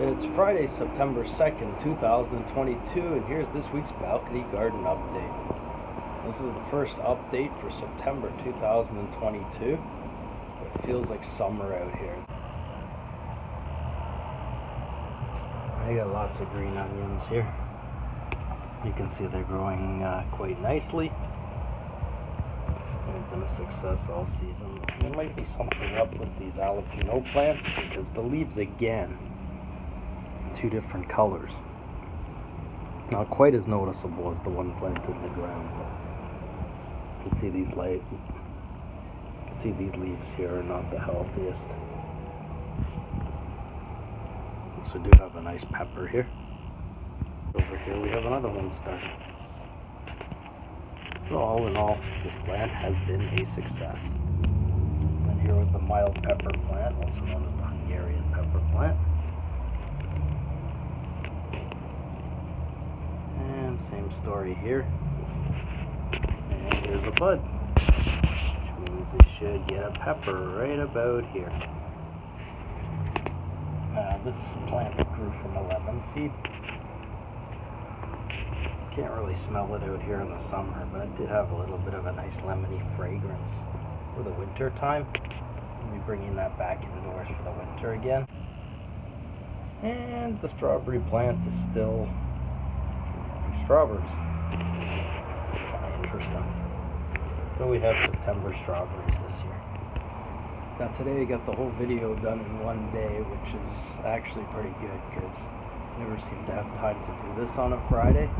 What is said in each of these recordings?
It's Friday, September 2nd, 2022, and here's this week's balcony garden update. This is the first update for September 2022. It feels like summer out here. I got lots of green onions here. You can see they're growing quite nicely. They've been a success all season. There might be something up with these jalapeno plants because the leaves again, two different colors. Not quite as noticeable as the one planted in the ground. You can see these leaves here are not the healthiest. So we do have a nice pepper here. Over here we have another one starting. So all in all, this plant has been a success. And here was the mild pepper plant, also known as the Hungarian pepper plant. And same story here. And here's a bud, which means it should get a pepper right about here. This plant grew from a lemon seed. Can't really smell it out here in the summer, but it did have a little bit of a nice lemony fragrance for the winter time. We'll be bringing that back indoors for the winter again. And the strawberry plant is still strawberries. Kind of interesting. So we have September strawberries this year. Now today I got the whole video done in one day, which is actually pretty good because I never seem to have time to do this on a Friday.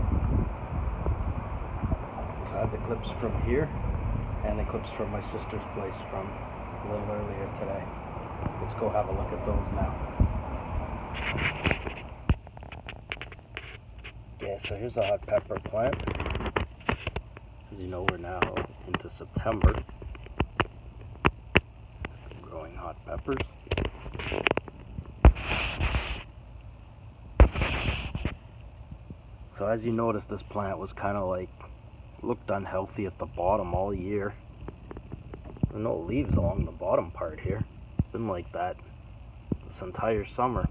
So I had the clips from here and the clips from my sister's place from a little earlier today. Let's go have a look at those now. Yeah, so here's a hot pepper plant. As you know, we're now into September. Growing hot peppers. So as you notice, this plant was kind of like, looked unhealthy at the bottom all year. There are no leaves along the bottom part here. It's been like that this entire summer.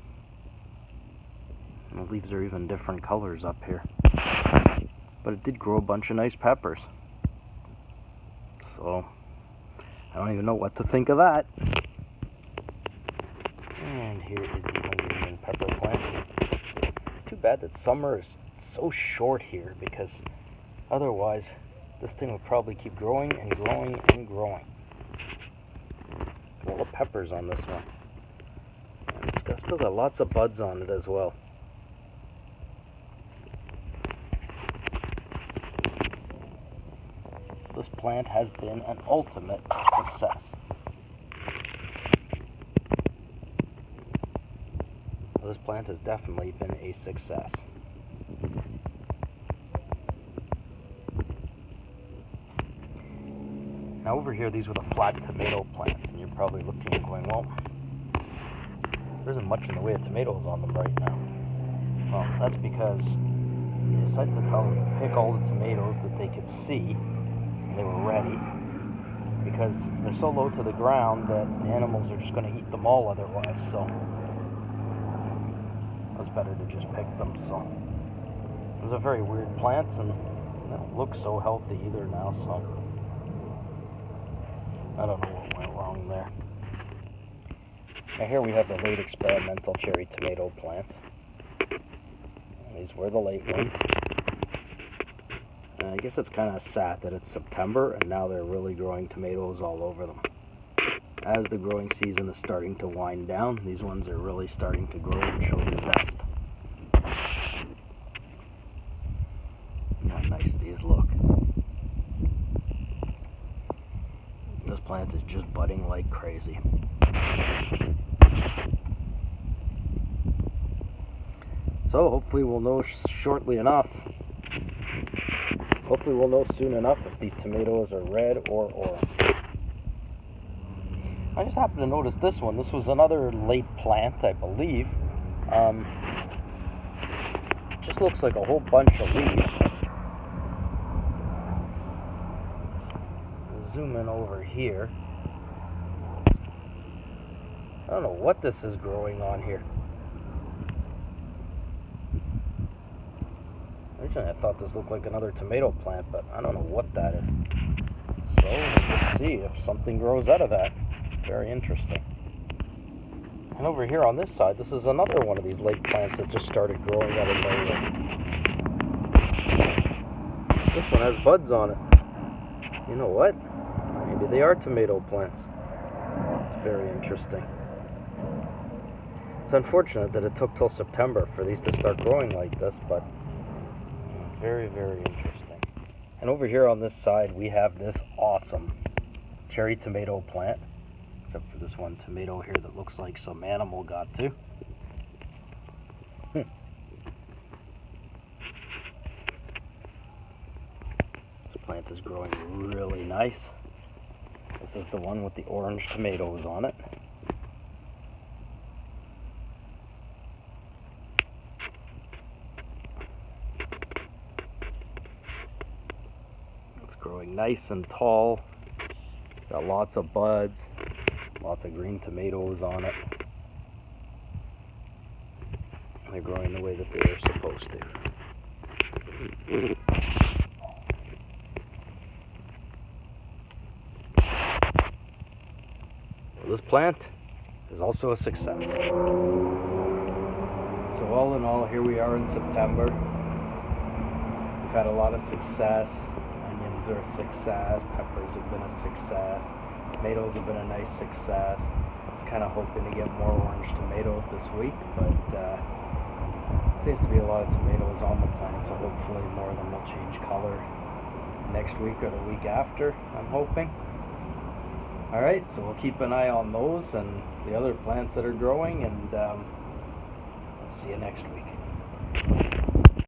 And the leaves are even different colors up here. But it did grow a bunch of nice peppers. So I don't even know what to think of that. And here is the Hungarian pepper plant. It's too bad that summer is so short here because otherwise this thing would probably keep growing and growing and growing. All the peppers on this one. And it's still got lots of buds on it as well. This plant has been an ultimate success. This plant has definitely been a success. Now over here, these were the flat tomato plants, and you're probably looking and going, well, there isn't much in the way of tomatoes on them right now. Well, that's because they decided to tell them to pick all the tomatoes that they could see, and they were ready, because they're so low to the ground that the animals are just going to eat them all otherwise, so it was better to just pick them. So it was a very weird plant, and they don't look so healthy either now, so I don't know what went wrong there. Now here we have the late experimental cherry tomato plant. These were the late ones. And I guess it's kind of sad that it's September and now they're really growing tomatoes all over them. As the growing season is starting to wind down, these ones are really starting to grow and show their best. How nice these look. This plant is just budding like crazy. So hopefully we'll know shortly enough. Hopefully we'll know soon enough if these tomatoes are red or orange. I just happened to notice this one. This was another late plant, I believe. Just looks like a whole bunch of leaves. Zoom in over here. I don't know what this is growing on here. Originally I thought this looked like another tomato plant, but I don't know what that is. So let's see if something grows out of that. Very interesting. And over here on this side, this is another one of these lake plants that just started growing out of nowhere. This one has buds on it. You know what? Maybe they are tomato plants. It's very interesting. It's unfortunate that it took till September for these to start growing like this, but very, very interesting. And over here on this side, we have this awesome cherry tomato plant. Except for this one tomato here that looks like some animal got to. This plant is growing really nice. This is the one with the orange tomatoes on it. It's growing nice and tall. Got lots of buds. Lots of green tomatoes on it. They're growing the way that they are supposed to. Well, this plant is also a success. So all in all, here we are in September. We've had a lot of success. Onions are a success. Peppers have been a success. Tomatoes have been a nice success. I was kind of hoping to get more orange tomatoes this week, but seems to be a lot of tomatoes on the plant, so hopefully more of them will change color next week or the week after, I'm hoping. Alright, so we'll keep an eye on those and the other plants that are growing, and see you next week.